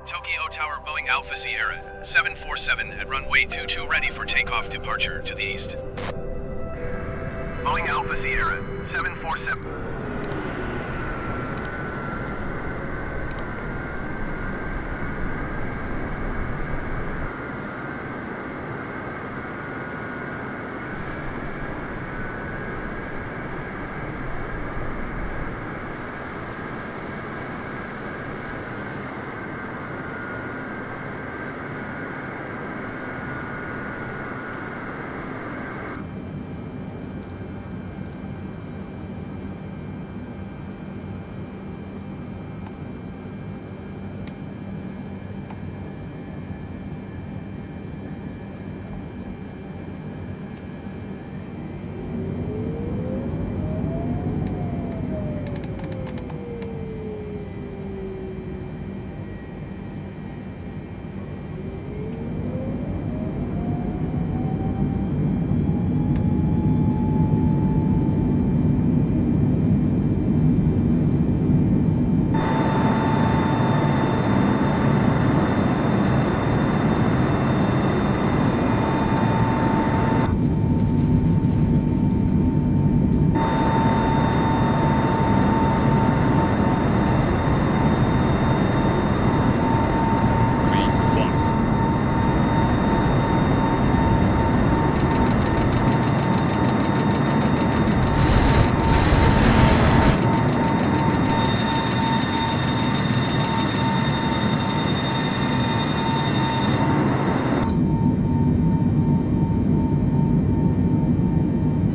Tokyo Tower Boeing Alpha Sierra 747 at runway 22 ready for takeoff departure to the east. Boeing Alpha Sierra 747.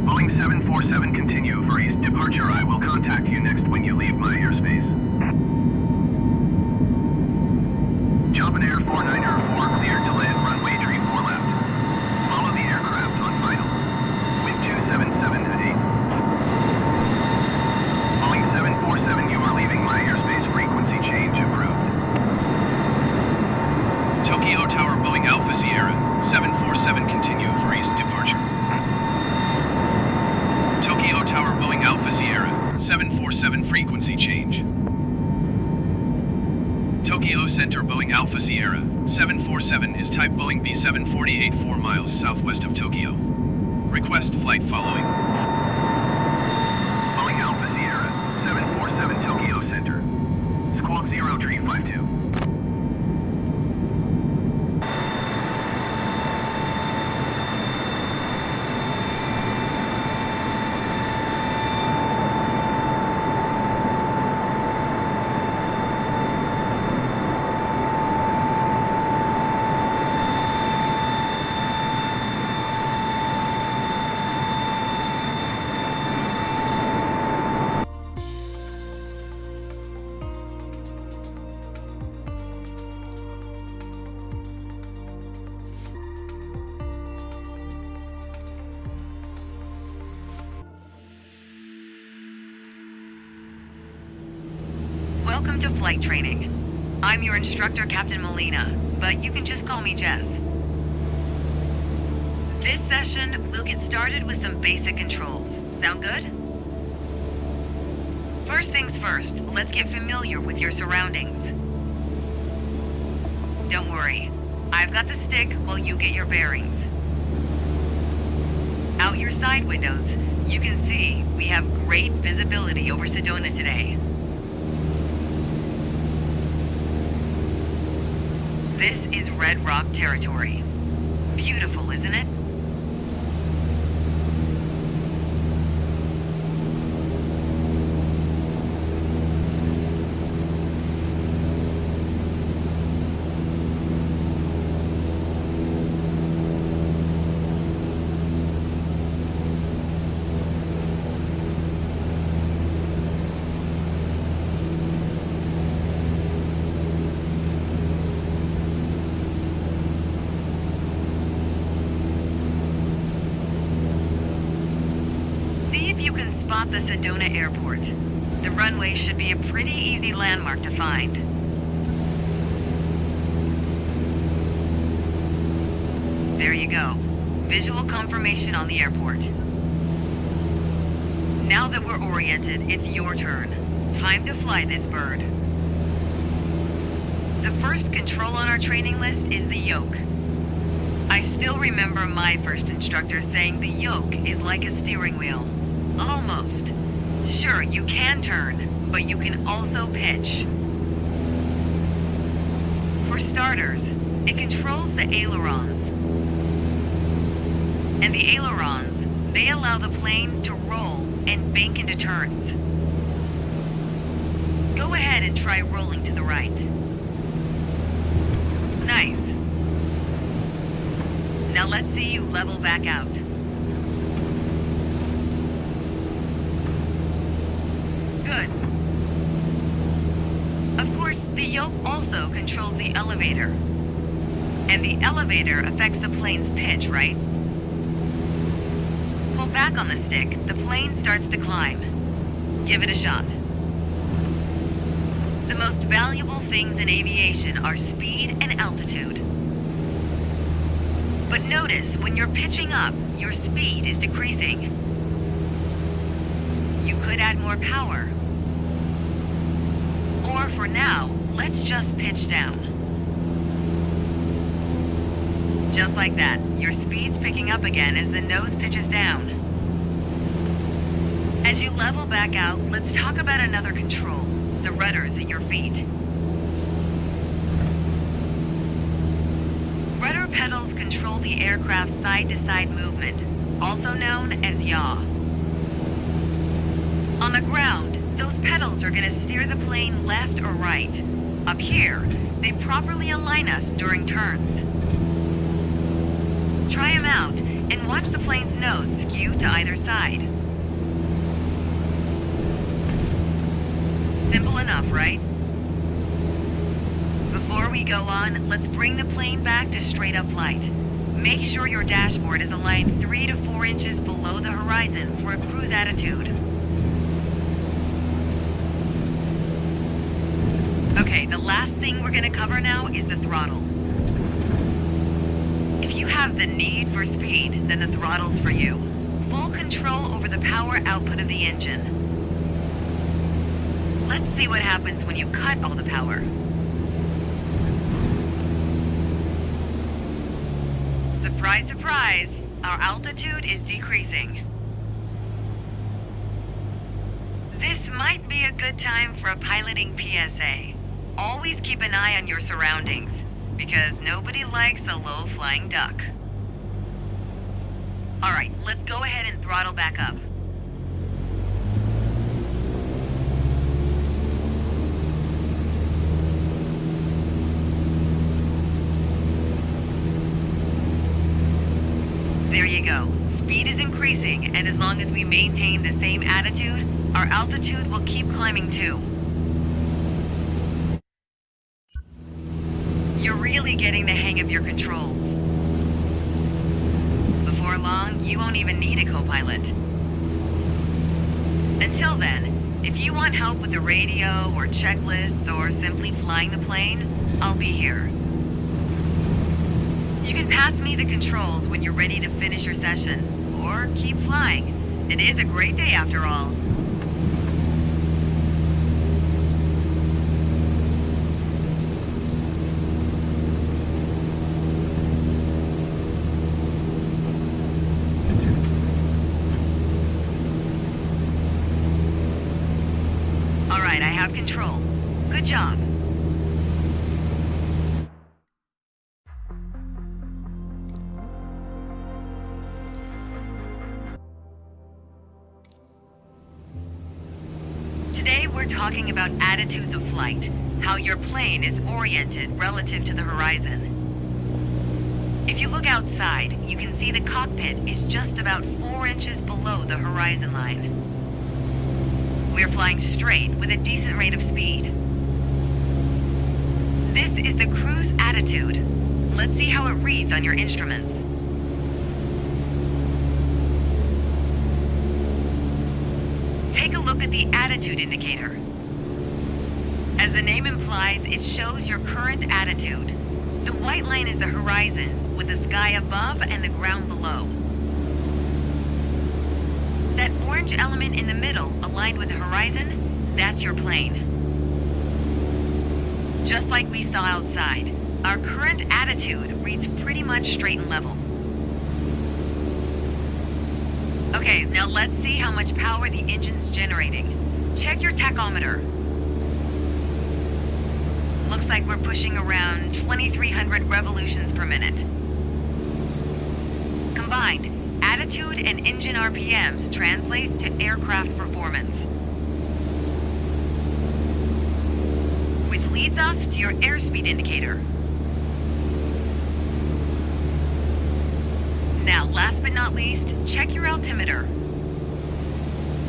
Boeing 747 continue for east departure. I will contact you next when you leave my airspace. Japan Air 4904 cleared to land runway 34 left. Follow the aircraft on final. Wind 277 at 8. Boeing 747, you are leaving my airspace. Frequency change approved. Tokyo Tower Boeing Alpha Sierra 747 continue for east departure. Tokyo Tower Boeing Alpha Sierra 747 frequency change. Tokyo Center Boeing Alpha Sierra 747 is type Boeing B748 4 miles southwest of Tokyo. Request flight following. Boeing Alpha Sierra 747 Tokyo Center. Squawk 0352. Welcome to flight training. I'm your instructor, Captain Molina, but you can just call me Jess. This session, we'll get started with some basic controls. Sound good? First things first, let's get familiar with your surroundings. Don't worry, I've got the stick while you get your bearings. Out your side windows, you can see we have great visibility over Sedona today. This is Red Rock territory. Beautiful, isn't it? You can spot the Sedona Airport. The runway should be a pretty easy landmark to find. There you go. Visual confirmation on the airport. Now that we're oriented, it's your turn. Time to fly this bird. The first control on our training list is the yoke. I still remember my first instructor saying the yoke is like a steering wheel. Almost. Sure, you can turn, but you can also pitch. For starters, it controls the ailerons. And the ailerons, they allow the plane to roll and bank into turns. Go ahead and try rolling to the right. Nice. Now let's see you level back out. Good. Of course, the yoke also controls the elevator. And the elevator affects the plane's pitch, right? Pull back on the stick, the plane starts to climb. Give it a shot. The most valuable things in aviation are speed and altitude. But notice, when you're pitching up, your speed is decreasing. You could add more power. Or for now, let's just pitch down. Just like that, your speed's picking up again as the nose pitches down. As you level back out, let's talk about another control, the rudders at your feet. Rudder pedals control the aircraft's side-to-side movement, also known as yaw. On the ground, those pedals are going to steer the plane left or right. Up here, they properly align us during turns. Try them out and watch the plane's nose skew to either side. Simple enough, right? Before we go on, let's bring the plane back to straight-up flight. Make sure your dashboard is aligned 3 to 4 inches below the horizon for a cruise attitude. Okay, the last thing we're gonna cover now is the throttle. If you have the need for speed, then the throttle's for you. Full control over the power output of the engine. Let's see what happens when you cut all the power. Surprise, surprise, our altitude is decreasing. This might be a good time for a piloting PSA. Always keep an eye on your surroundings, because nobody likes a low-flying duck. All right, let's go ahead and throttle back up. There you go. Speed is increasing, and as long as we maintain the same attitude, our altitude will keep climbing too. You're really getting the hang of your controls. Before long, you won't even need a co-pilot. Until then, if you want help with the radio or checklists or simply flying the plane, I'll be here. You can pass me the controls when you're ready to finish your session, or keep flying. It is a great day after all. All right, I have control. Good job. Today we're talking about attitudes of flight, how your plane is oriented relative to the horizon. If you look outside, you can see the cockpit is just about 4 inches below the horizon line. We're flying straight with a decent rate of speed. This is the cruise attitude. Let's see how it reads on your instruments. Take a look at the attitude indicator. As the name implies, it shows your current attitude. The white line is the horizon, with the sky above and the ground below. That orange element in the middle, aligned with the horizon, that's your plane. Just like we saw outside, our current attitude reads pretty much straight and level. Okay, now let's see how much power the engine's generating. Check your tachometer. Looks like we're pushing around 2,300 revolutions per minute. Combined, attitude and engine RPMs translate to aircraft performance. Which leads us to your airspeed indicator. Now, last but not least, check your altimeter.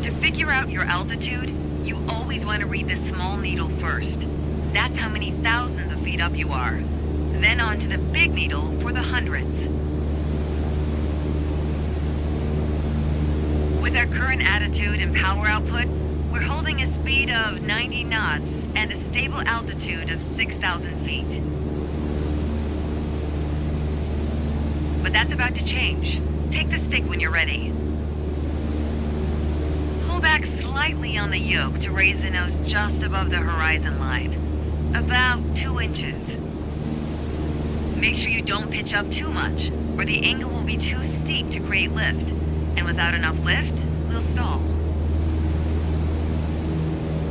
To figure out your altitude, you always want to read the small needle first. That's how many thousands of feet up you are. Then on to the big needle for the hundreds. With our current attitude and power output, we're holding a speed of 90 knots and a stable altitude of 6,000 feet. But that's about to change. Take the stick when you're ready. Pull back slightly on the yoke to raise the nose just above the horizon line. About 2 inches. Make sure you don't pitch up too much, or the angle will be too steep to create lift. And without enough lift, we'll stall.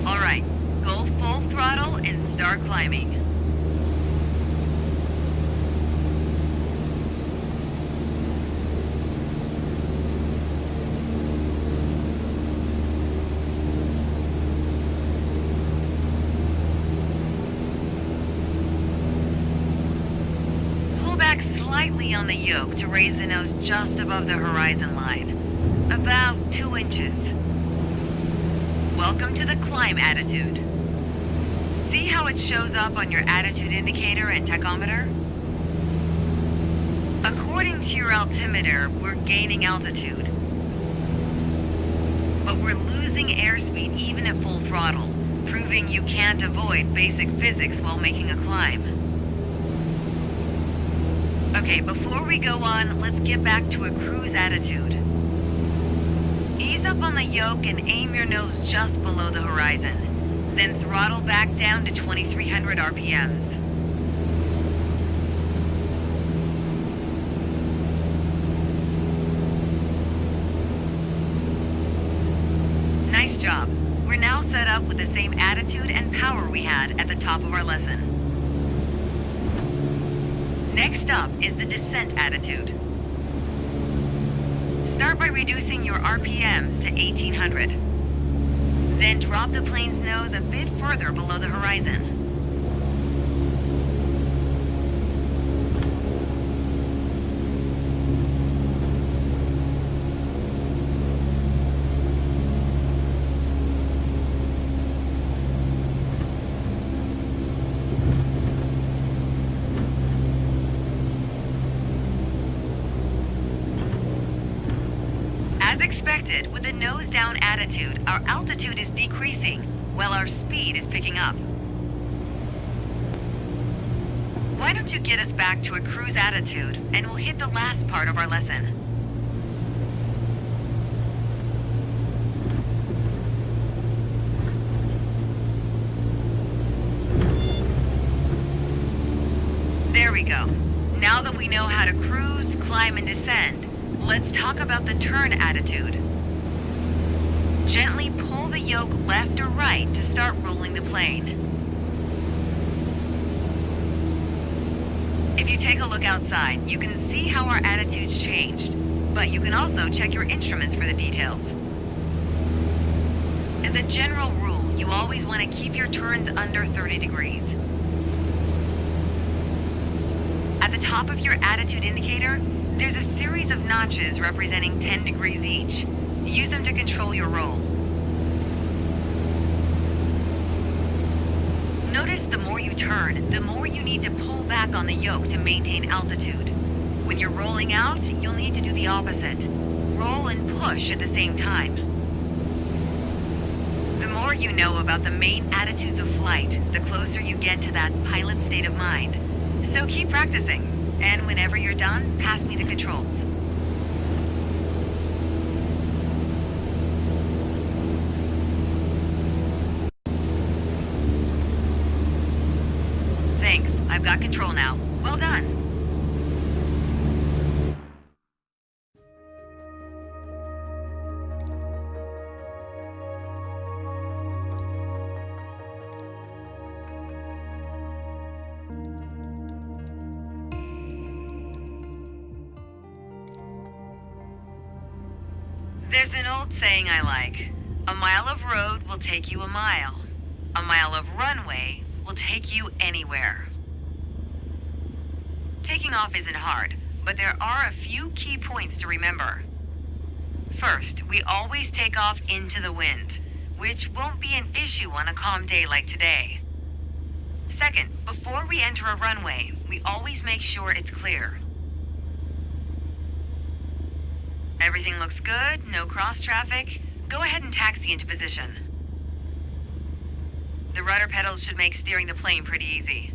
Alright, go full throttle and start climbing. Pull back slightly on the yoke to raise the nose just above the horizon line. About 2 inches. Welcome to the climb attitude. See how it shows up on your attitude indicator and tachometer? According to your altimeter, we're gaining altitude. But we're losing airspeed even at full throttle, proving you can't avoid basic physics while making a climb. Okay, before we go on, let's get back to a cruise attitude. Ease up on the yoke and aim your nose just below the horizon. Then throttle back down to 2,300 RPMs. Nice job. We're now set up with the same attitude and power we had at the top of our lesson. Next up is the descent attitude. Start by reducing your RPMs to 1,800. Then drop the plane's nose a bit further below the horizon. As expected, with a nose-down attitude, our altitude is decreasing, while our speed is picking up. Why don't you get us back to a cruise attitude, and we'll hit the last part of our lesson. There we go. Now that we know how to cruise, climb, and descend, let's talk about the turn attitude. Gently pull the yoke left or right to start rolling the plane. If you take a look outside, you can see how our attitude's changed, but you can also check your instruments for the details. As a general rule, you always want to keep your turns under 30 degrees. At the top of your attitude indicator, there's a series of notches representing 10 degrees each. Use them to control your roll. Notice the more you turn, the more you need to pull back on the yoke to maintain altitude. When you're rolling out, you'll need to do the opposite. Roll and push at the same time. The more you know about the main attitudes of flight, the closer you get to that pilot state of mind. So keep practicing. And whenever you're done, pass me the controls. I've got control now. Well done. There's an old saying I like. A mile of road will take you a mile. A mile of runway will take you anywhere. Taking off isn't hard, but there are a few key points to remember. First, we always take off into the wind, which won't be an issue on a calm day like today. Second, before we enter a runway, we always make sure it's clear. Everything looks good, no cross traffic. Go ahead and taxi into position. The rudder pedals should make steering the plane pretty easy.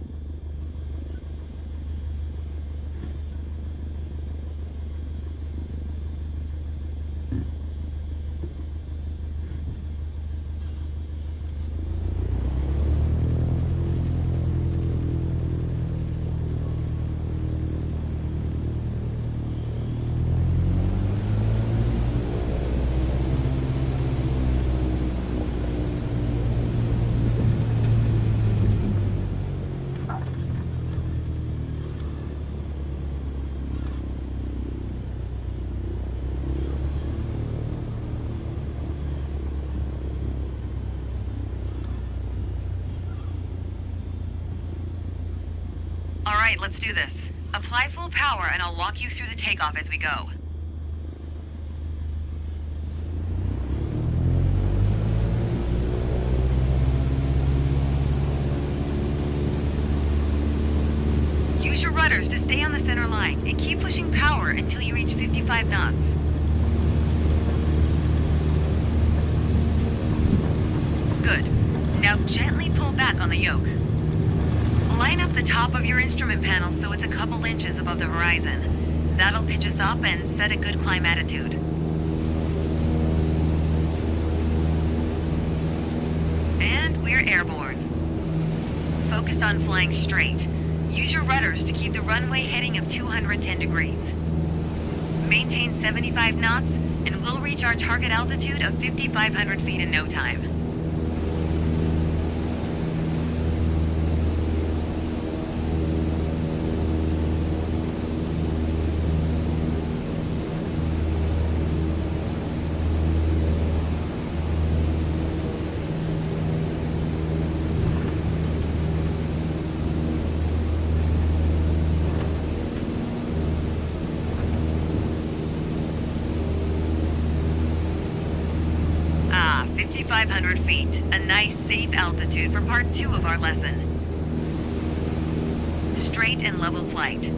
All right, let's do this. Apply full power and I'll walk you through the takeoff as we go. Use your rudders to stay on the center line and keep pushing power until you reach 55 knots. Good. Now gently pull back on the yoke. Line up the top of your instrument panel so it's a couple inches above the horizon. That'll pitch us up and set a good climb attitude. And we're airborne. Focus on flying straight. Use your rudders to keep the runway heading of 210 degrees. Maintain 75 knots and we'll reach our target altitude of 5,500 feet in no time. Ah, 5,500 feet. A nice, safe altitude for part 2 of our lesson. Straight and level flight.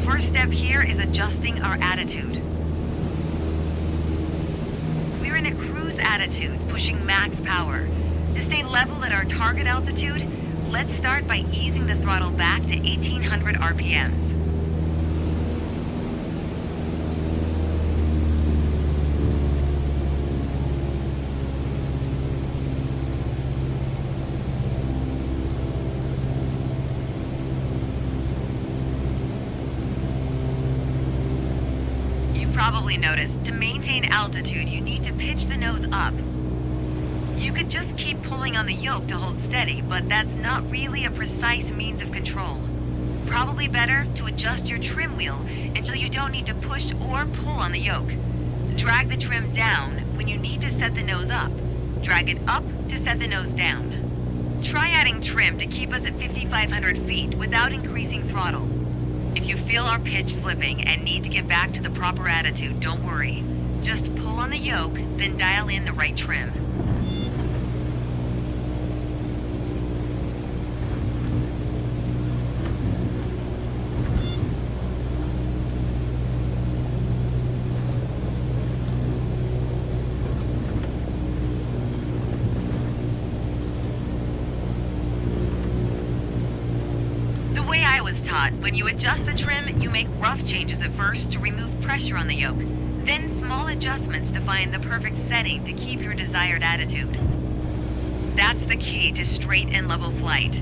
First step here is adjusting our attitude. We're in a cruise attitude, pushing max power. To stay level at our target altitude, let's start by easing the throttle back to 1,800 RPMs. Probably noticed, to maintain altitude, you need to pitch the nose up. You could just keep pulling on the yoke to hold steady, but that's not really a precise means of control. Probably better to adjust your trim wheel until you don't need to push or pull on the yoke. Drag the trim down when you need to set the nose up. Drag it up to set the nose down. Try adding trim to keep us at 5,500 feet without increasing throttle. If you feel our pitch slipping and need to get back to the proper attitude, don't worry. Just pull on the yoke, then dial in the right trim. When you adjust the trim, you make rough changes at first to remove pressure on the yoke, then small adjustments to find the perfect setting to keep your desired attitude. That's the key to straight and level flight.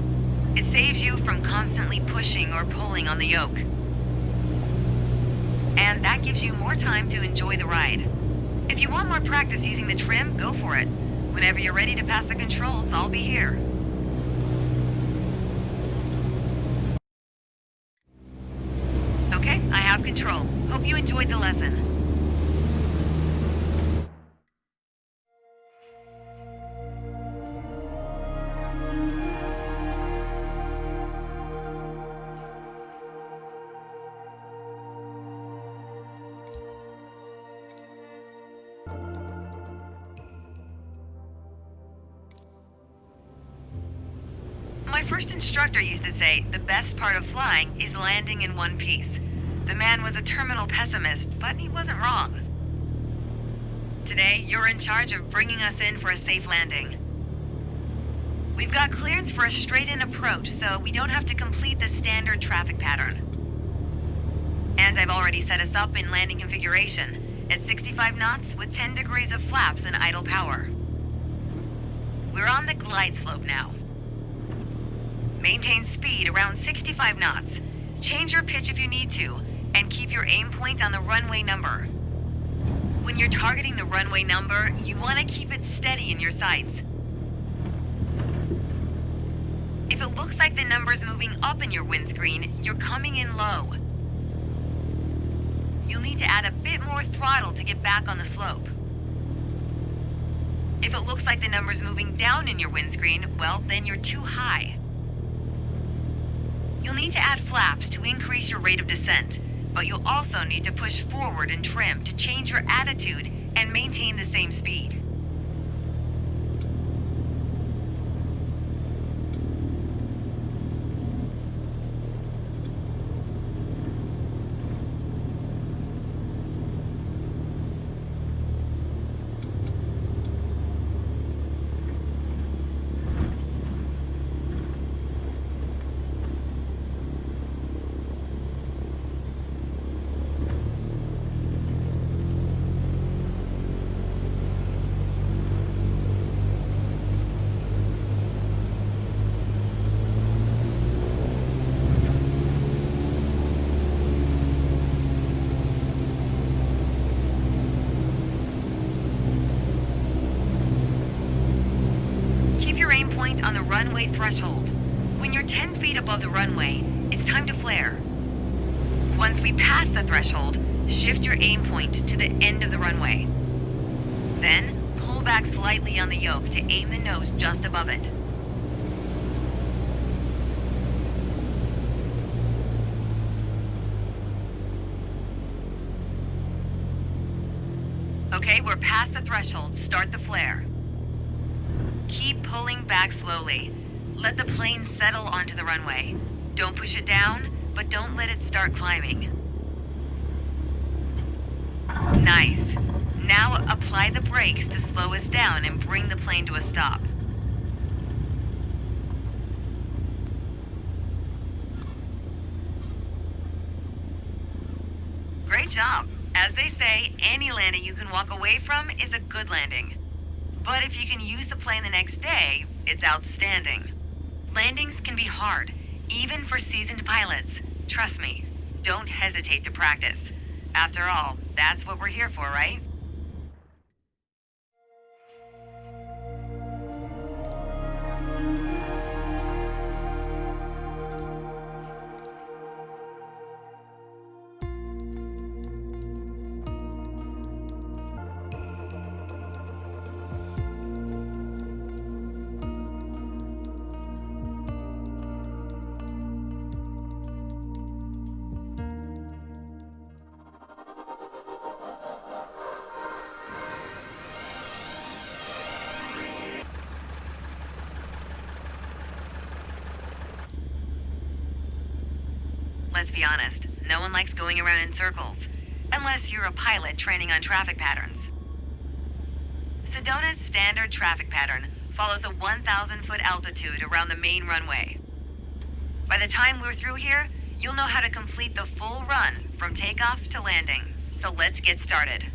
It saves you from constantly pushing or pulling on the yoke. And that gives you more time to enjoy the ride. If you want more practice using the trim, go for it. Whenever you're ready to pass the controls, I'll be here. Okay, I have control. Hope you enjoyed the lesson. My first instructor used to say the best part of flying is landing in one piece. The man was a terminal pessimist, but he wasn't wrong. Today, you're in charge of bringing us in for a safe landing. We've got clearance for a straight-in approach, so we don't have to complete the standard traffic pattern. And I've already set us up in landing configuration at 65 knots with 10 degrees of flaps and idle power. We're on the glide slope now. Maintain speed around 65 knots. Change your pitch if you need to, and keep your aim point on the runway number. When you're targeting the runway number, you want to keep it steady in your sights. If it looks like the number's moving up in your windscreen, you're coming in low. You'll need to add a bit more throttle to get back on the slope. If it looks like the number's moving down in your windscreen, well, then you're too high. You'll need to add flaps to increase your rate of descent, but you'll also need to push forward and trim to change your attitude and maintain the same speed. Aim point on the runway threshold. When you're 10 feet above the runway, it's time to flare. Once we pass the threshold, shift your aim point to the end of the runway. Then, pull back slightly on the yoke to aim the nose just above it. Okay, we're past the threshold. Start the flare. Keep pulling back slowly. Let the plane settle onto the runway. Don't push it down, but don't let it start climbing. Nice. Now apply the brakes to slow us down and bring the plane to a stop. Great job. As they say, any landing you can walk away from is a good landing. But if you can use the plane the next day, it's outstanding. Landings can be hard, even for seasoned pilots. Trust me, don't hesitate to practice. After all, that's what we're here for, right? Let's be honest, no one likes going around in circles, unless you're a pilot training on traffic patterns. Sedona's standard traffic pattern follows a 1,000-foot altitude around the main runway. By the time we're through here, you'll know how to complete the full run from takeoff to landing. So let's get started.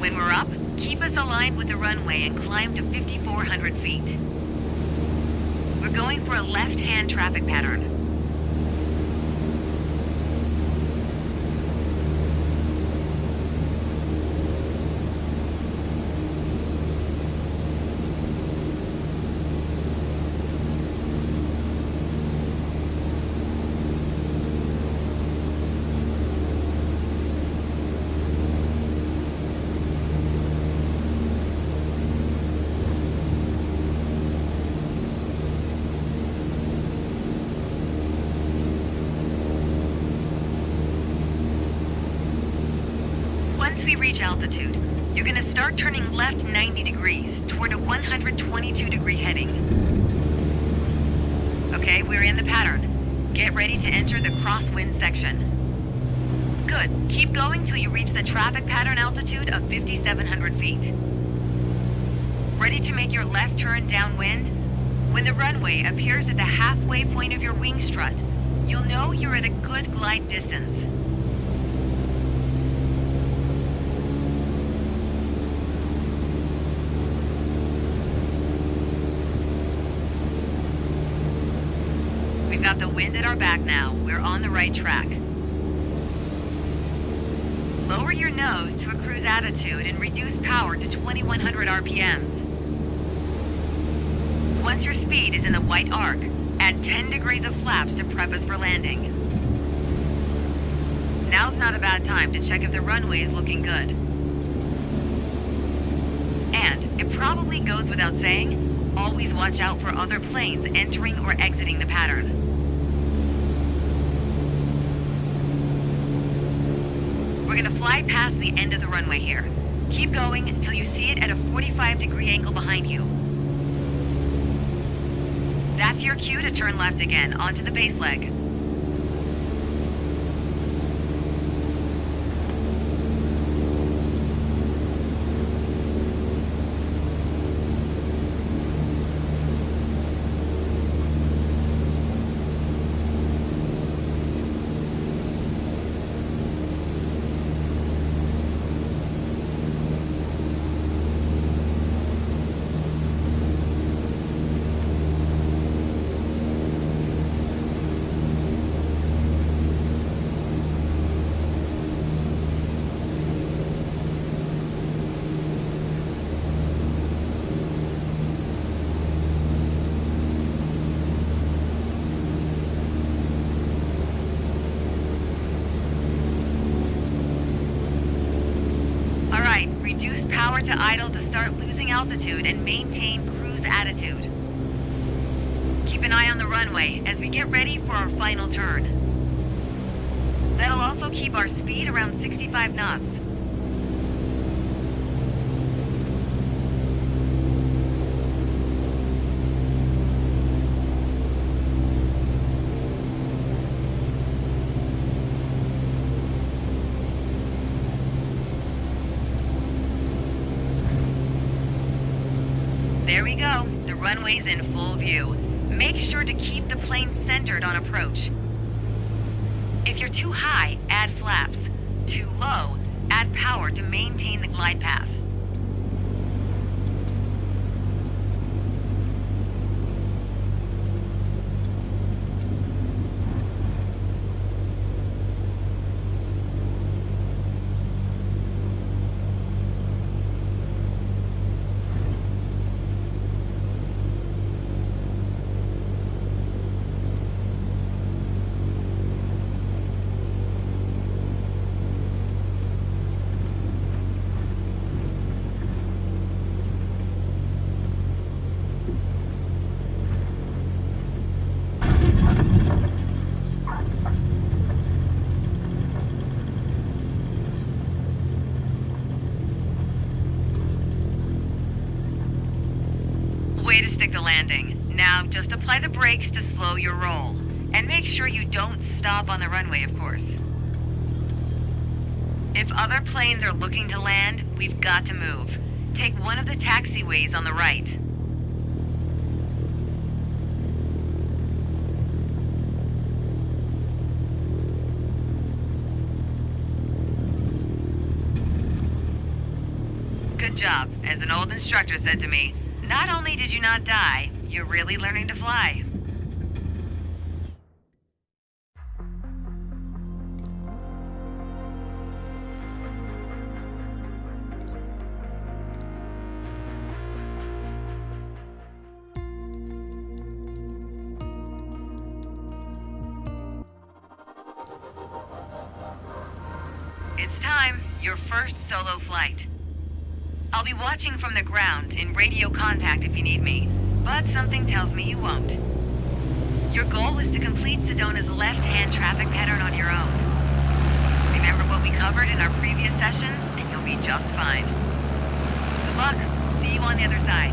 When we're up, keep us aligned with the runway and climb to 5,400 feet. We're going for a left-hand traffic pattern. Once we reach altitude, you're gonna start turning left 90 degrees toward a 122-degree heading. Okay, we're in the pattern. Get ready to enter the crosswind section. Good. Keep going till you reach the traffic pattern altitude of 5,700 feet. Ready to make your left turn downwind? When the runway appears at the halfway point of your wing strut, you'll know you're at a good glide distance. We've got the wind at our back now. We're on the right track. Lower your nose to a cruise attitude and reduce power to 2,100 RPMs. Once your speed is in the white arc, add 10 degrees of flaps to prep us for landing. Now's not a bad time to check if the runway is looking good. And it probably goes without saying, always watch out for other planes entering or exiting the pattern. We're gonna fly past the end of the runway here. Keep going until you see it at a 45-degree angle behind you. That's your cue to turn left again, onto the base leg. Reduce power to idle to start losing altitude and maintain cruise attitude. Keep an eye on the runway as we get ready for our final turn. That'll also keep our speed around 65 knots. There we go. The runway's in full view. Make sure to keep the plane centered on approach. If you're too high, add flaps. Too low, add power to maintain the glide path. Way to stick the landing. Now, just apply the brakes to slow your roll. And make sure you don't stop on the runway, of course. If other planes are looking to land, we've got to move. Take one of the taxiways on the right. Good job. As an old instructor said to me, not only did you not die, you're really learning to fly. It's time. Your first solo flight. I'll be watching from the ground in radio contact if you need me, but something tells me you won't. Your goal is to complete Sedona's left-hand traffic pattern on your own. Remember what we covered in our previous sessions, and you'll be just fine. Good luck. See you on the other side.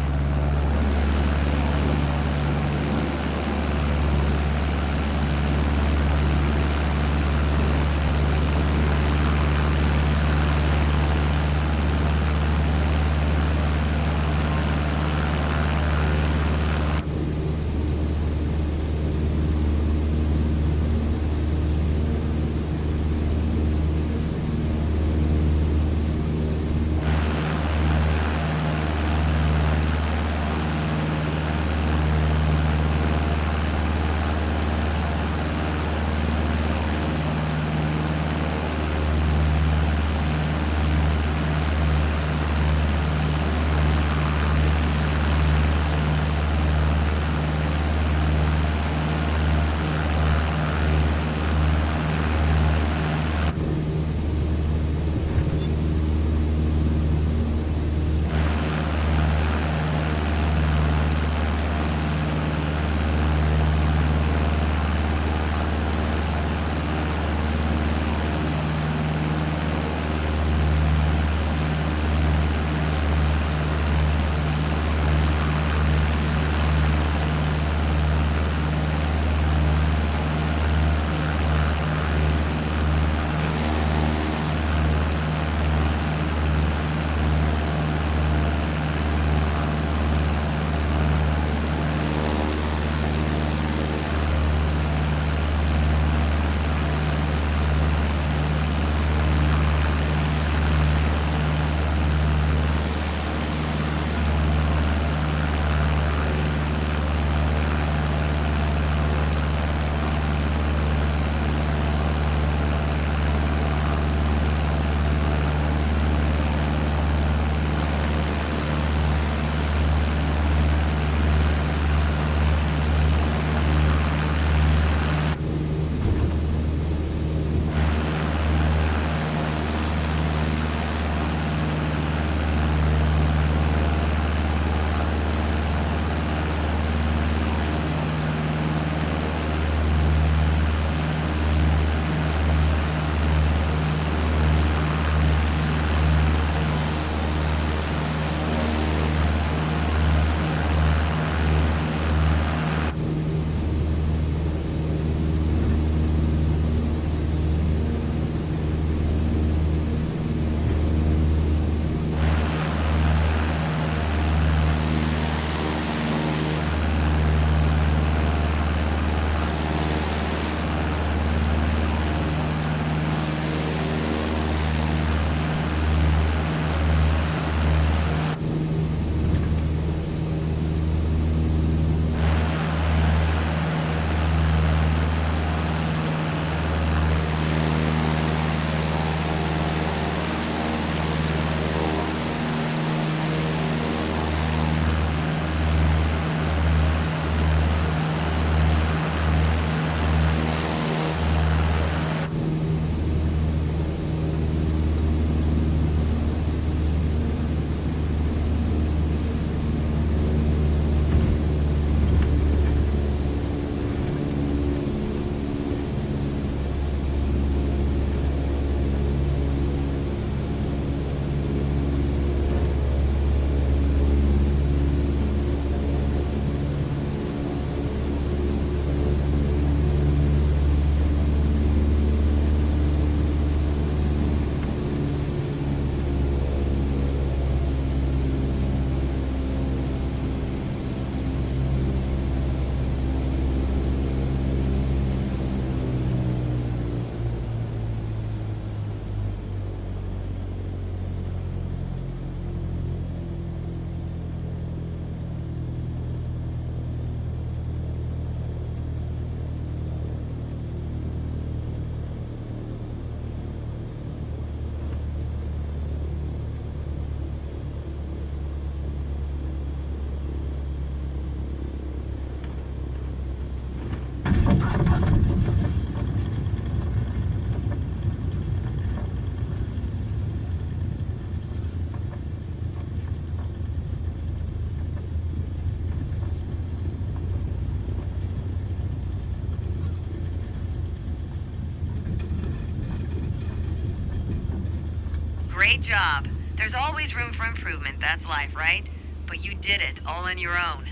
Great job. There's always room for improvement, that's life, right? But you did it all on your own.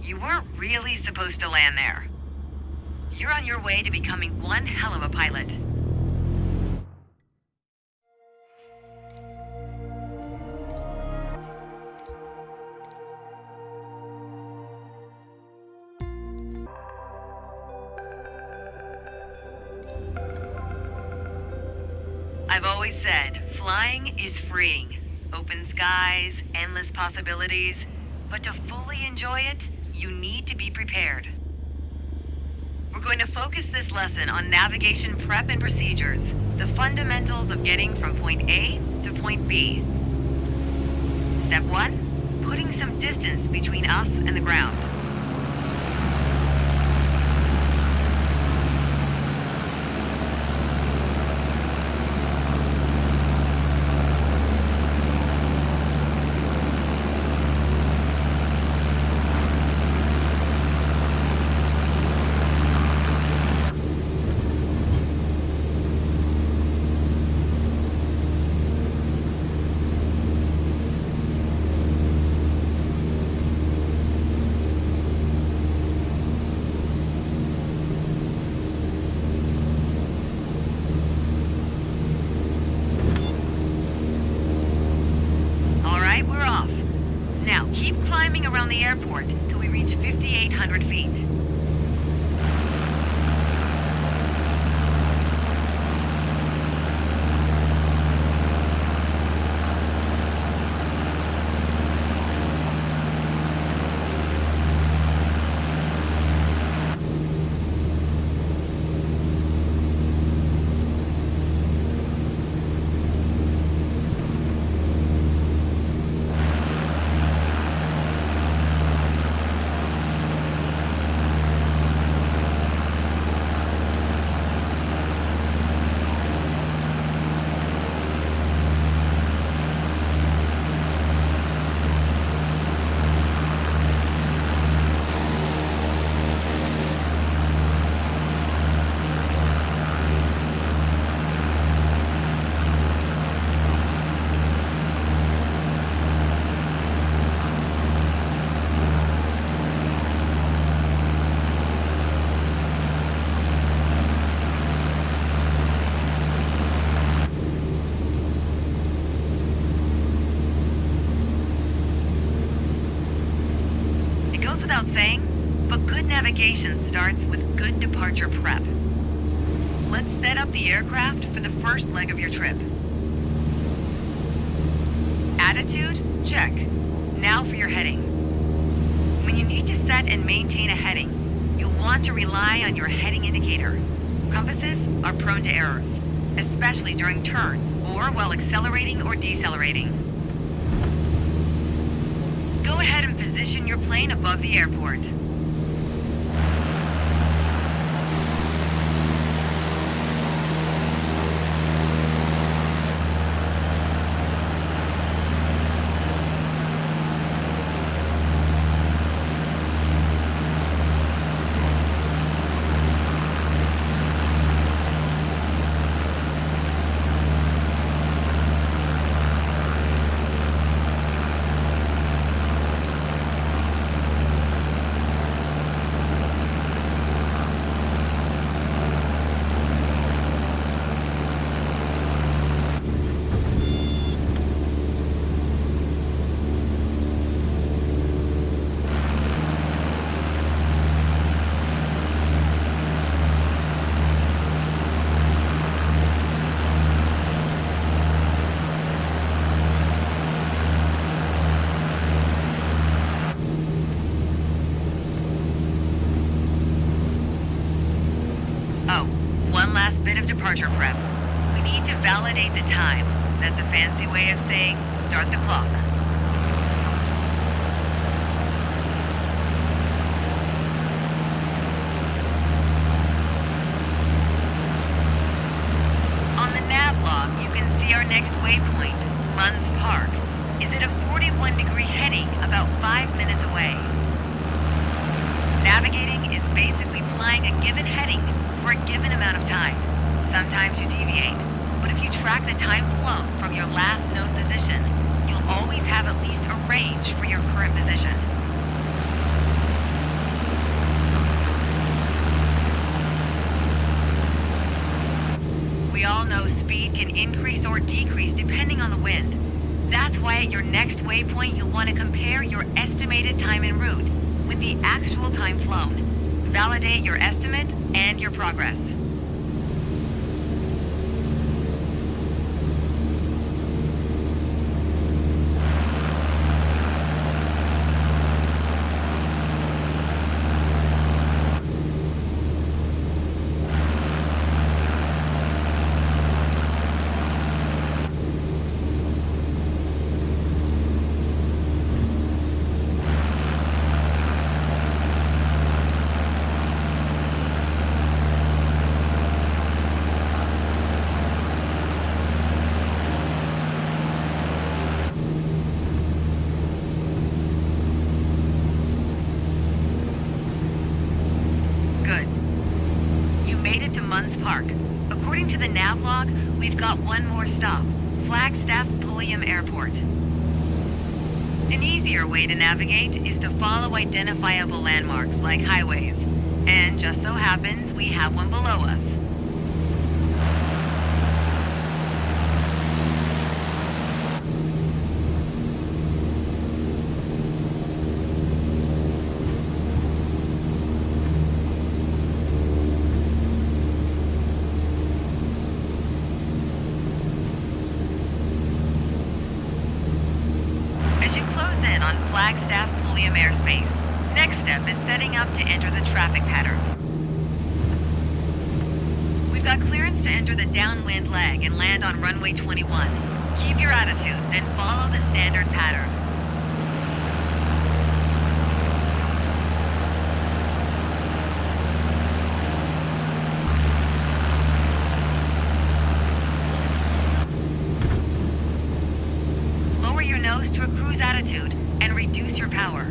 You weren't really supposed to land there. You're on your way to becoming one hell of a pilot. I've always said, flying is freeing. Open skies, endless possibilities. But to fully enjoy it, you need to be prepared. We're going to focus this lesson on navigation prep and procedures, the fundamentals of getting from point A to point B. Step 1, putting some distance between us and the ground. Keep climbing around the airport till we reach 5,800 feet. Without saying, but good navigation starts with good departure prep. Let's set up the aircraft for the first leg of your trip. Attitude? Check. Now for your heading. When you need to set and maintain a heading, you'll want to rely on your heading indicator. Compasses are prone to errors, especially during turns or while accelerating or decelerating. Go ahead and position your plane above the airport. One last bit of departure prep. We need to validate the time. That's a fancy way of saying start the clock. On the nav log, you can see our next waypoint, Munns Park, is at a 41-degree heading about 5 minutes away. Navigating is basically flying a given heading for a given amount of time. Sometimes you deviate, but if if you track the time flown from your last known position, you'll always have at least a range for your current position. We all know speed can increase or decrease depending on the wind. That's why at your next waypoint you'll want to compare your estimated time en route with the actual time flown. Validate your estimate and your progress. According to the nav log, we've got one more stop, Flagstaff Pulliam Airport. An easier way to navigate is to follow identifiable landmarks like highways. And just so happens, we have one below us. Flagstaff Pulliam airspace. Next step is setting up to enter the traffic pattern. We've got clearance to enter the downwind leg and land on runway 21. Keep your attitude, then follow the standard pattern. Lower your nose to a cruise attitude and reduce your power.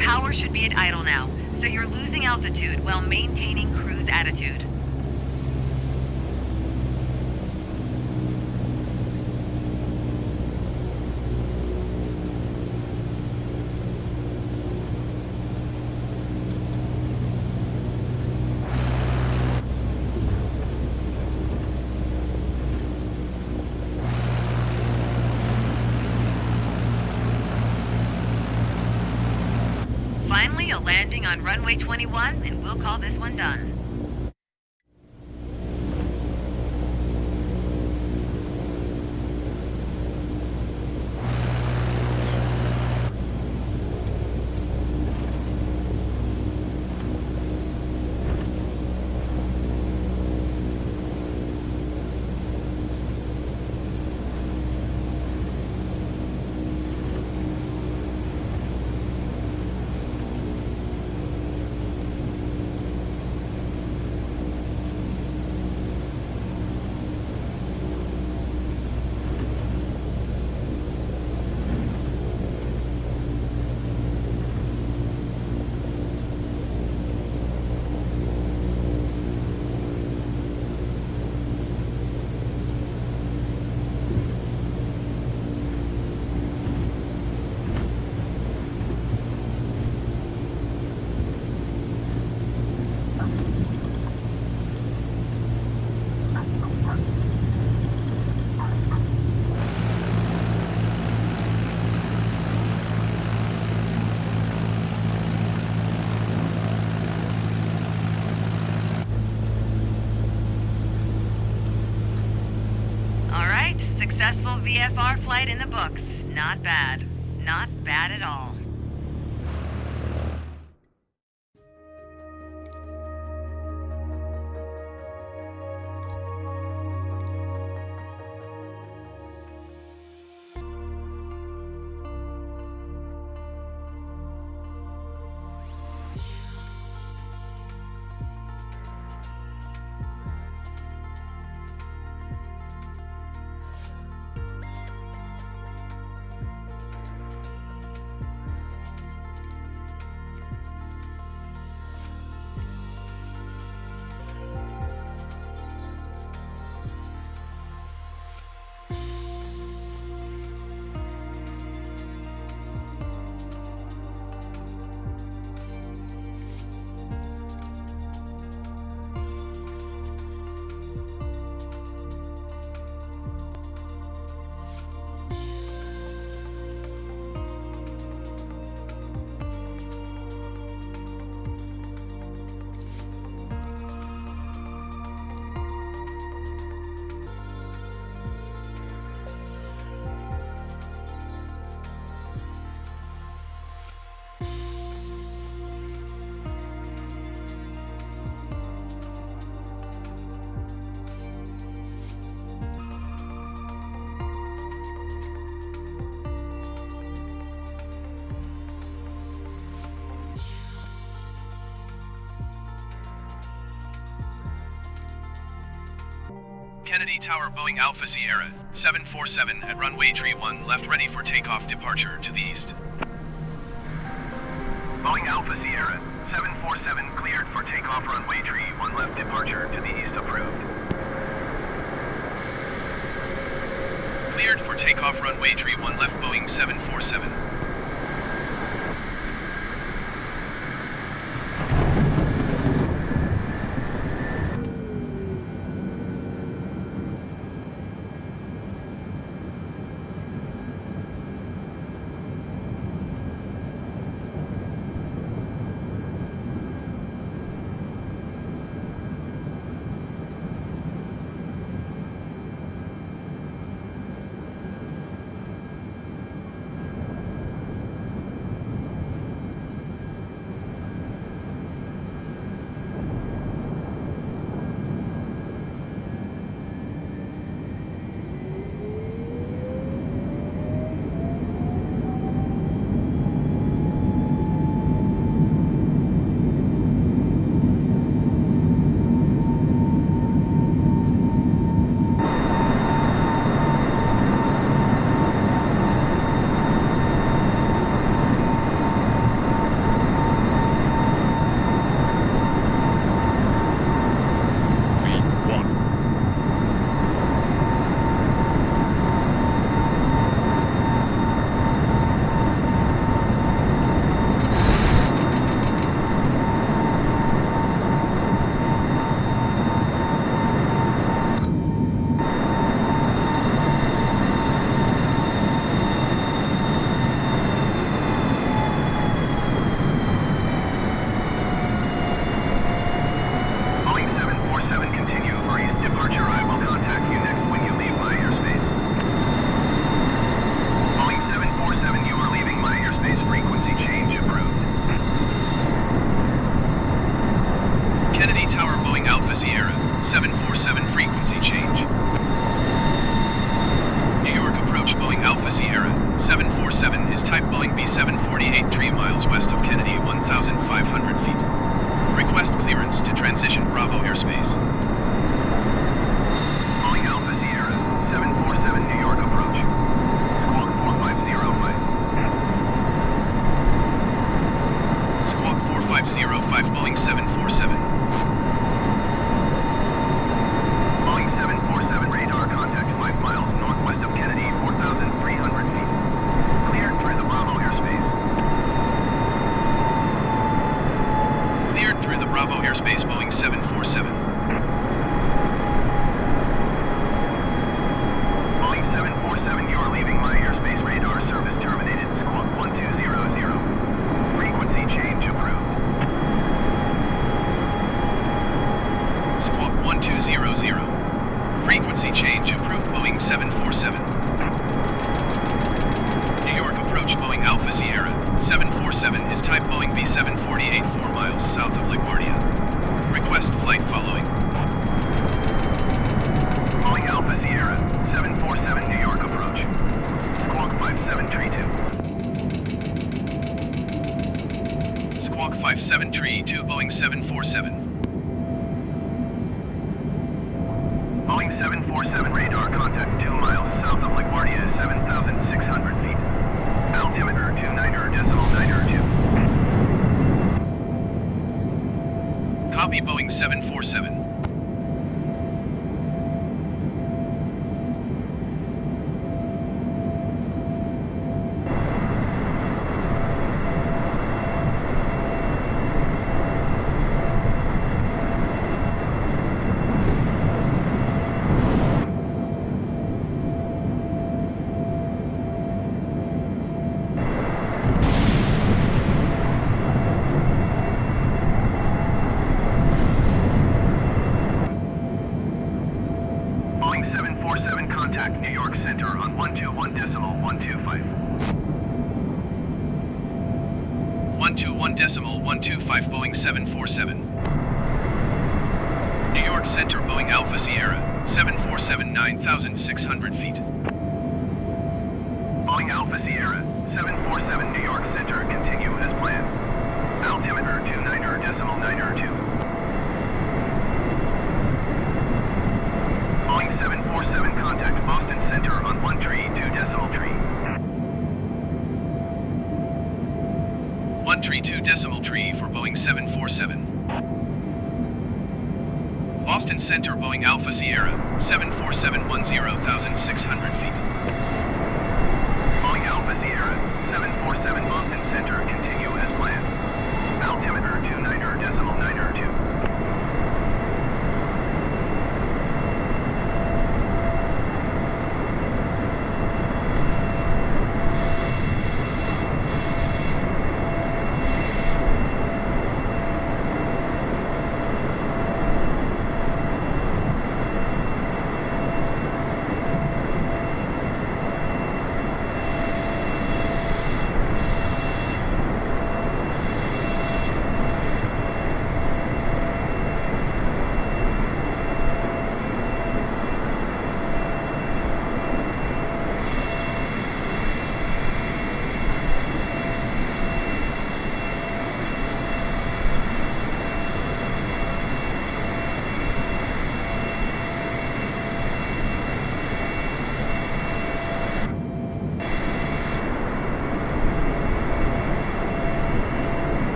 Power should be at idle now, so you're losing altitude while maintaining cruise attitude. Finally, a landing on runway 21, and we'll call this one done. VFR flight in the books. Not bad. Not bad at all. Kennedy Tower Boeing Alpha Sierra, 747 at runway tree 1 left ready for takeoff departure to the east. Boeing Alpha Sierra, 747 cleared for takeoff runway tree 1 left departure to the east approved. Cleared for takeoff runway tree 1 left Boeing 747. Alpha Sierra, 747 frequency change. New York approach Boeing Alpha Sierra, 747 is type Boeing B748 3 miles west of Kennedy 1,500 feet. Request clearance to transition Bravo airspace. Boeing Alpha Sierra, 747 New York approach. Squawk 4505. Squawk 4505 Boeing 747. Boeing 747 radar contact 5 miles northwest of Kennedy, 4,300 feet. Cleared through the Bravo airspace. Cleared through the Bravo airspace Boeing 747. Squawk 57 Tree 2 Boeing 747. Boeing 747 radar contact 2 miles south of LaGuardia, 7,600 feet. Altimeter 29.902. Copy Boeing 747. Boeing 747 contact New York Center on 121.125. 121.125 Boeing 747. New York Center Boeing Alpha Sierra 747 9,600 feet. Boeing Alpha Sierra 747 New York Center, continue as planned. Altimeter 29.902. Boeing 747 contact Boston Center on 132.3. 132.3 for Boeing 747. Boston Center Boeing Alpha Sierra 747 10,600 feet. Boeing Alpha Sierra 747 Boston Center, continue as planned. Altimeter 29.902.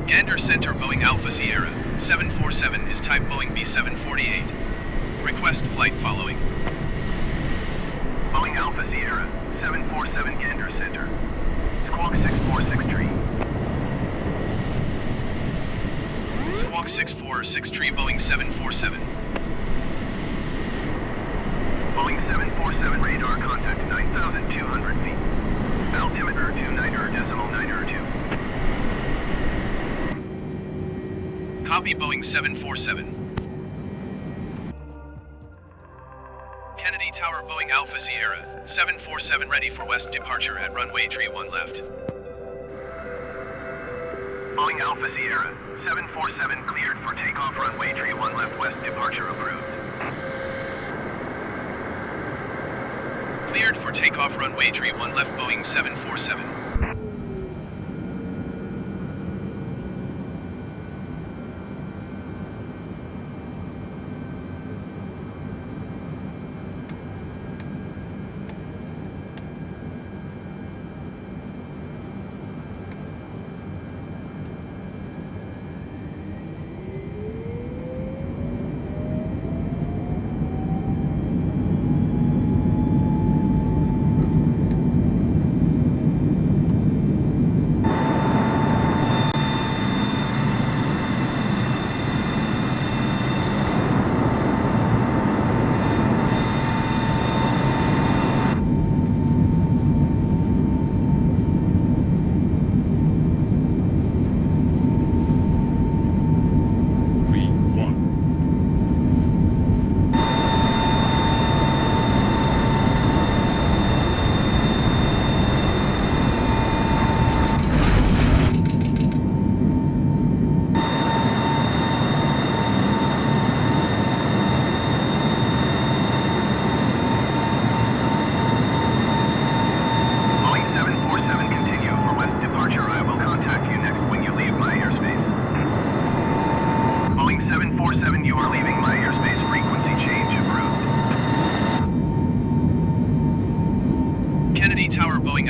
Gander Center Boeing Alpha Sierra 747 is type Boeing B748. Request flight following. Boeing Alpha Sierra 747 Gander Center. Squawk 6463. Squawk 646 Boeing 747. Boeing 747 radar contact 9,200 feet. Altimeter 29.902. Copy Boeing 747. Kennedy Tower Boeing Alpha Sierra 747 ready for west departure at runway 31 left. Boeing Alpha Sierra 747 cleared for takeoff, runway 31 left west departure approved. Cleared for takeoff runway 31 left Boeing 747.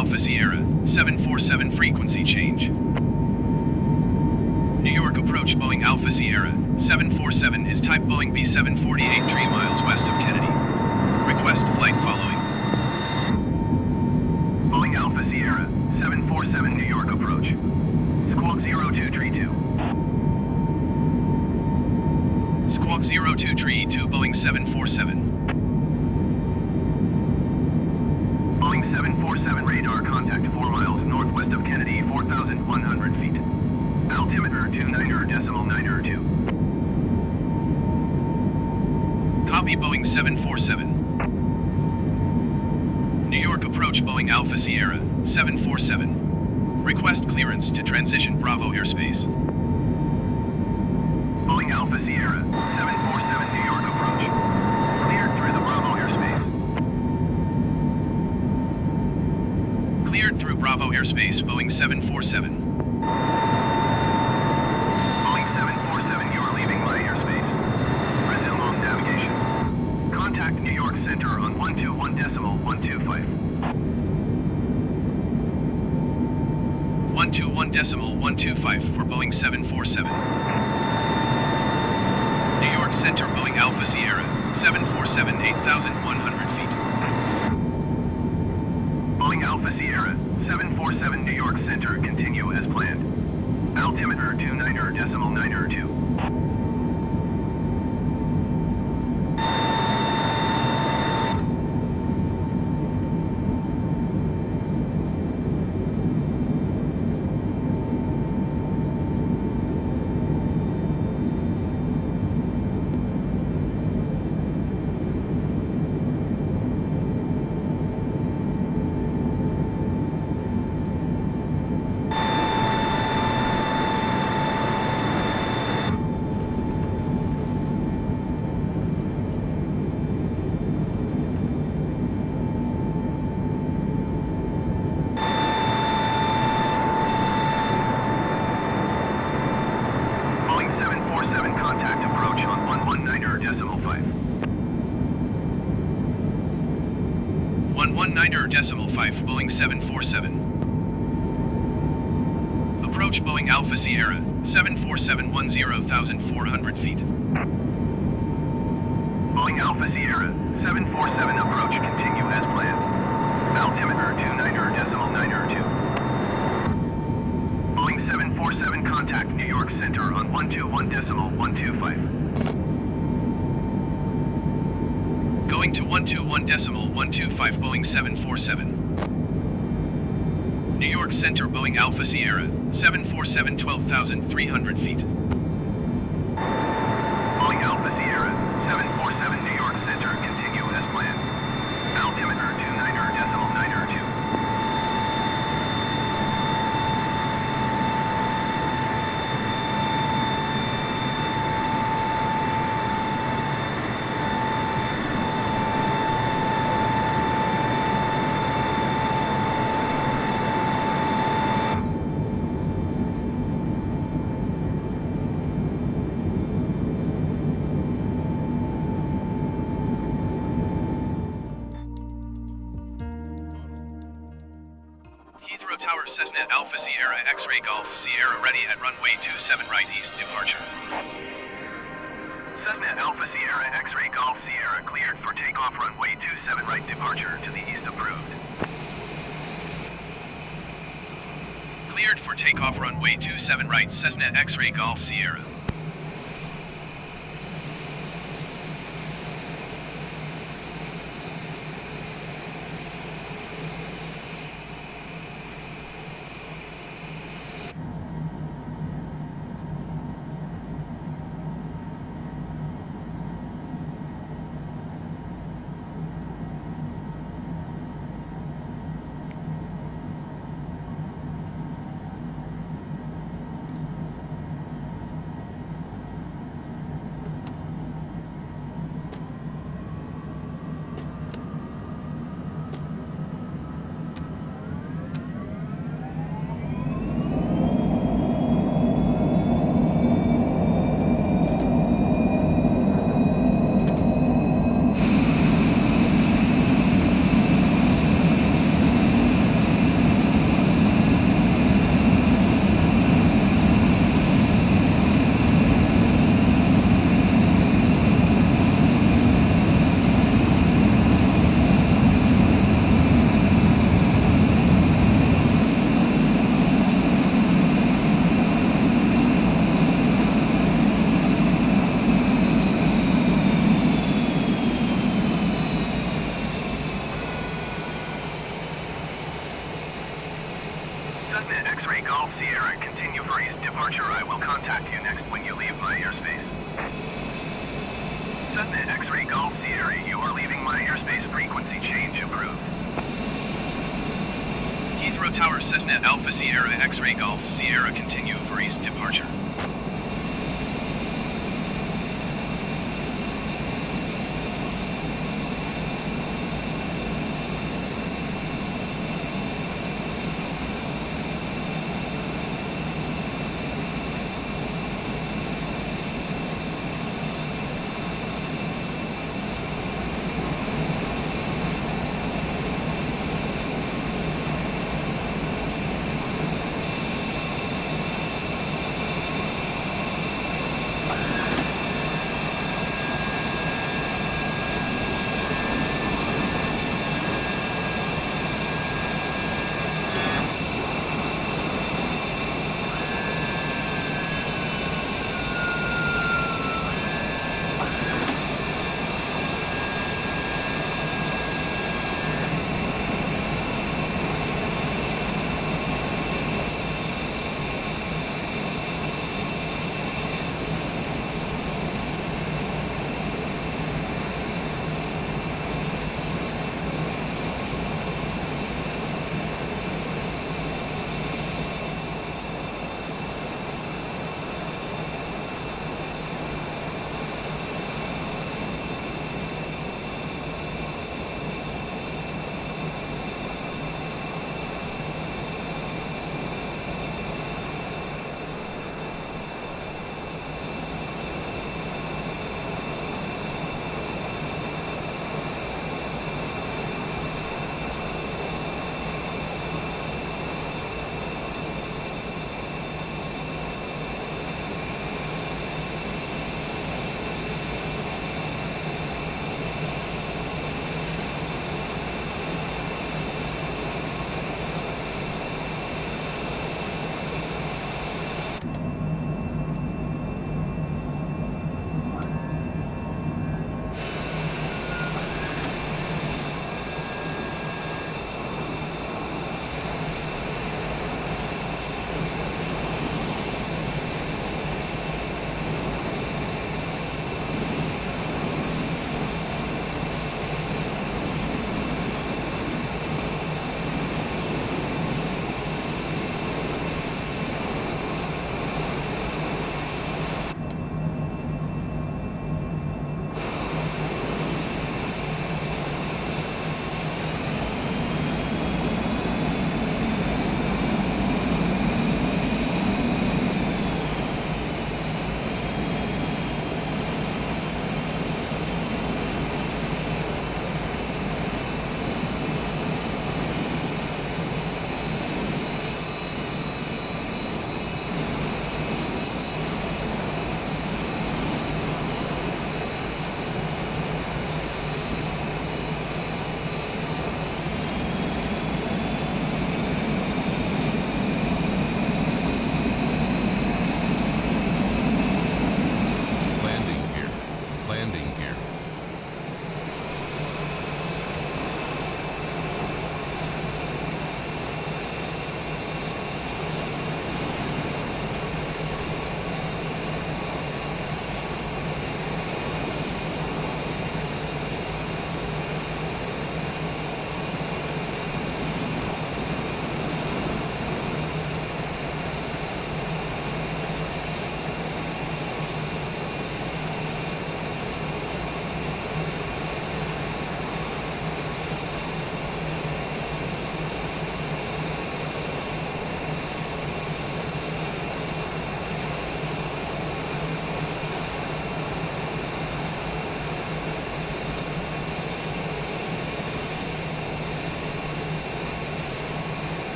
Alpha Sierra, 747 frequency change. New York approach Boeing Alpha Sierra, 747 is type Boeing B748 3 miles west of Kennedy. Request flight following. Boeing Alpha Sierra, 747 New York approach. Squawk 0232. Squawk 0232 Boeing 747. Boeing 747 radar contact 4 miles northwest of Kennedy, 4,100 feet. Altimeter 29.902. Copy Boeing 747. New York approach Boeing Alpha Sierra, 747. Request clearance to transition Bravo airspace. Boeing Alpha Sierra, 747 New York approach. Cleared through the Bravo airspace. Cleared through Bravo airspace, Boeing 747. Boeing 747, you are leaving my airspace. Resume on navigation. Contact New York Center on 121.125. 121.125 for Boeing 747. New York Center Boeing Alpha Sierra, 747 8,100 feet. Boeing Alpha Sierra, 747 New York Center, continue as planned. Altimeter 29.902. Boeing 747 contact approach on 119.5. 119.5 Boeing 747. Approach Boeing Alpha Sierra, 747 10,400 feet. Boeing Alpha Sierra, 747 approach, continue as planned. Altimeter 29.902. Boeing 747 contact New York Center on 121.125. Going to 121.125 Boeing 747. New York Center Boeing Alpha Sierra, 747 12,300 feet. Boeing Alpha Sierra, 747 New York Center, continue as planned. Altimeter 29.902. Heathrow Tower Cessna Alpha Sierra X-Ray Golf Sierra ready at runway 27 right east departure. Cessna Alpha Sierra X-Ray Golf Sierra cleared for takeoff runway 27 right departure to the east approved. Cleared for takeoff runway 27 right Cessna X-Ray Golf Sierra. X-ray Golf Sierra, continue for east departure. I will contact you next when you leave my airspace. Cessna X-ray Golf Sierra, you are leaving my airspace. Frequency change approved. Heathrow Tower Cessna Alpha Sierra X-ray Golf Sierra, continue for east departure.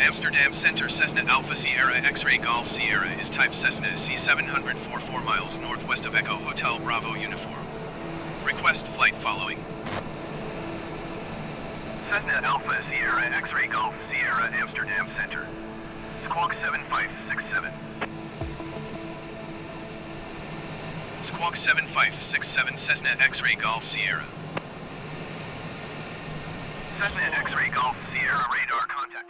Amsterdam Center Cessna Alpha Sierra X-Ray Golf Sierra is type Cessna C700 4 miles northwest of Echo Hotel Bravo Uniform. Request flight following. Cessna Alpha Sierra X-Ray Golf Sierra Amsterdam Center. Squawk 7567. Squawk 7567 Cessna X-Ray Golf Sierra. Cessna X-Ray Golf Sierra radar contact.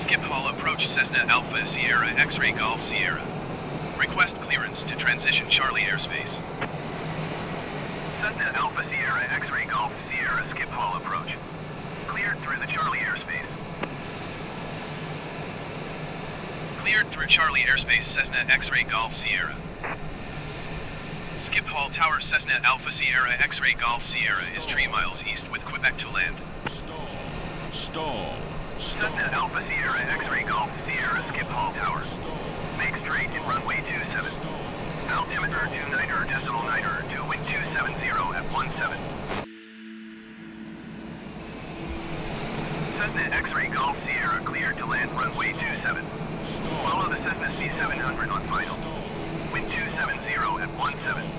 Skip Hall approach Cessna Alpha Sierra X-Ray Golf Sierra. Request clearance to transition Charlie airspace. Cessna Alpha Sierra X-Ray Golf Sierra Skip Hall approach. Cleared through the Charlie airspace. Cleared through Charlie airspace Cessna X-Ray Golf Sierra. Skip Hall Tower Cessna Alpha Sierra X-Ray Golf Sierra is 3 miles east with Quebec to land. Stall. Cessna Alpha Sierra X-Ray Golf Sierra Skip Hall Tower. Make straight in runway 27. Altimeter 29er decimal 9er to wind 270 at 17. Cessna X-Ray Golf Sierra cleared to land runway 27. Follow the Cessna C700 on final. Wind 270 at 17.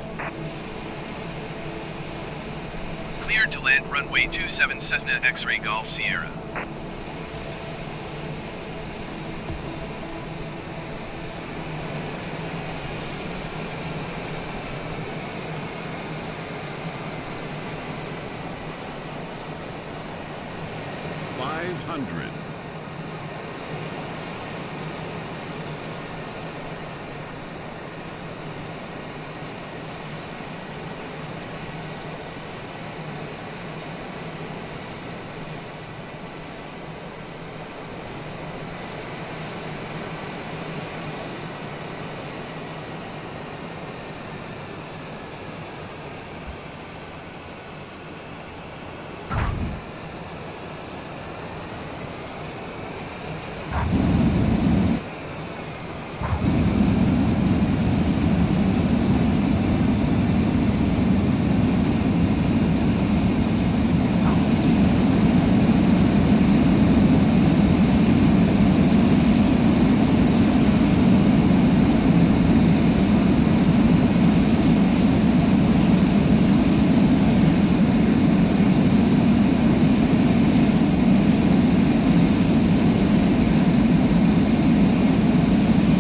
Cleared to land runway 27 Cessna X-Ray Golf Sierra. $500.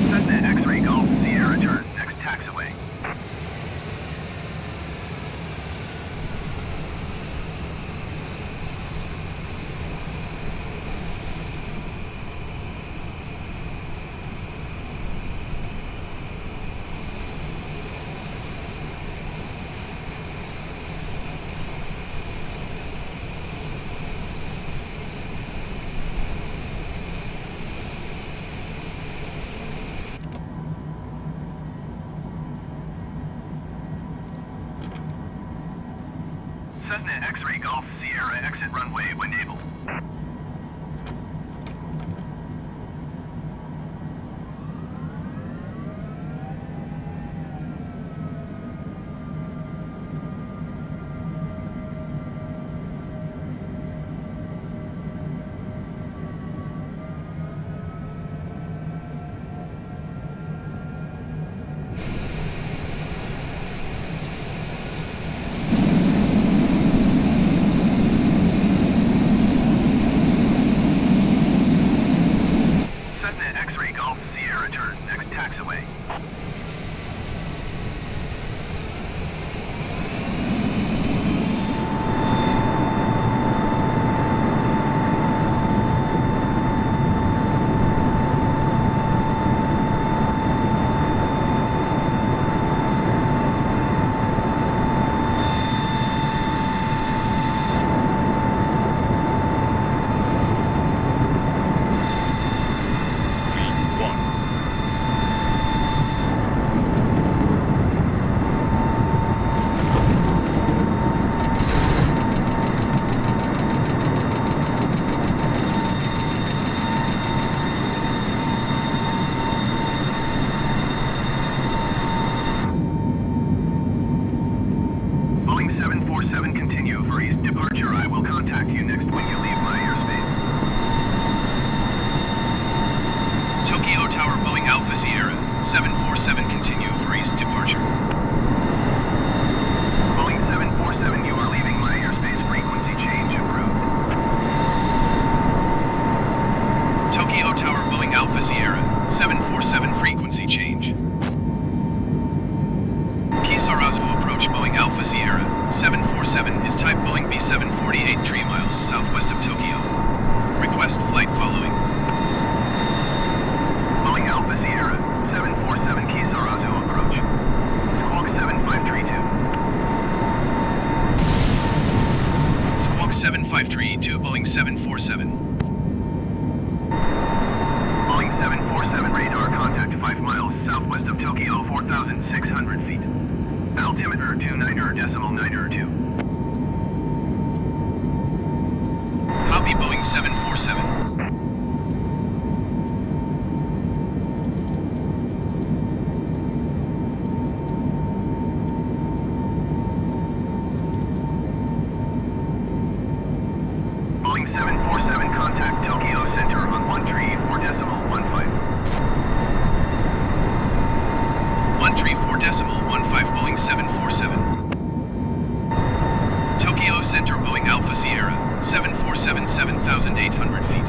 Cessna X-Ray Golf Sierra turn next taxiway. Cessna X-Ray Golf Sierra exit runway when able. 747, continue for east departure. Boeing 747, you are leaving my airspace. Frequency change approved. Tokyo Tower, Boeing Alpha Sierra, 747, frequency change. Kisarazu approach, Boeing Alpha Sierra, 747 is type Boeing B748, 3 miles southwest of Tokyo. Request flight following. Boeing Alpha Sierra, 747 Kisarazu approach. Squawk 7532. Squawk 7532, Boeing 747. Boeing 747 radar contact 5 miles southwest of Tokyo, 4,600 feet. Altimeter 29.902. Copy, Boeing 747. Boeing 747 contact Tokyo Center on 134.15. 134.15, Boeing 747. Tokyo Center, Boeing Alpha Sierra, 747, 7,800 feet.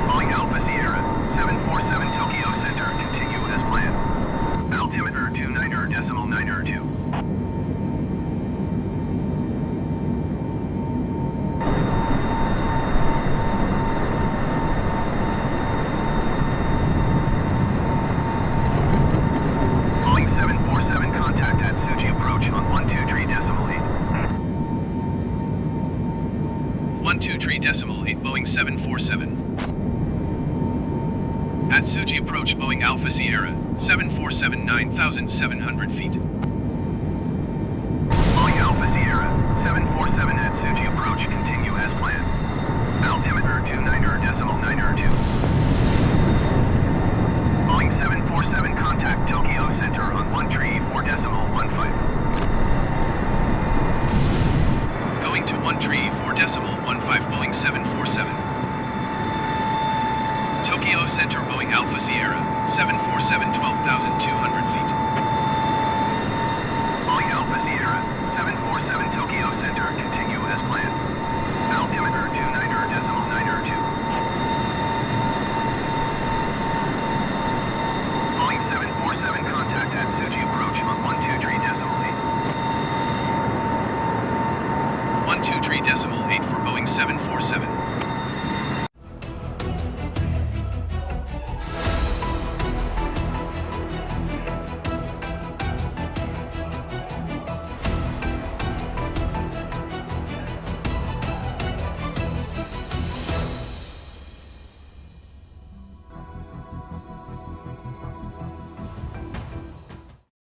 Boeing Alpha Sierra, 747 Tokyo Center, continue as planned. Altimeter 29.902. Boeing 747 contact at Tsuji approach on 123.8. 123.8, Boeing 747. At Tsuji approach, Boeing Alpha Sierra, 747, 9,700 feet. Boeing Alpha Sierra, 747 at Tsuji approach, continue as planned. Altimeter 29.902. Boeing 747 contact Tokyo Center on 134.15. Going to 134.15, Boeing 747. Tokyo Center, Boeing Alpha Sierra, 747, 12,200 feet. Boeing Alpha Sierra, 747 Tokyo Center, continue as planned. Altimeter 29.902. Boeing 747 contact at Tsuji approach on 123.8. 123.8 for Boeing 747.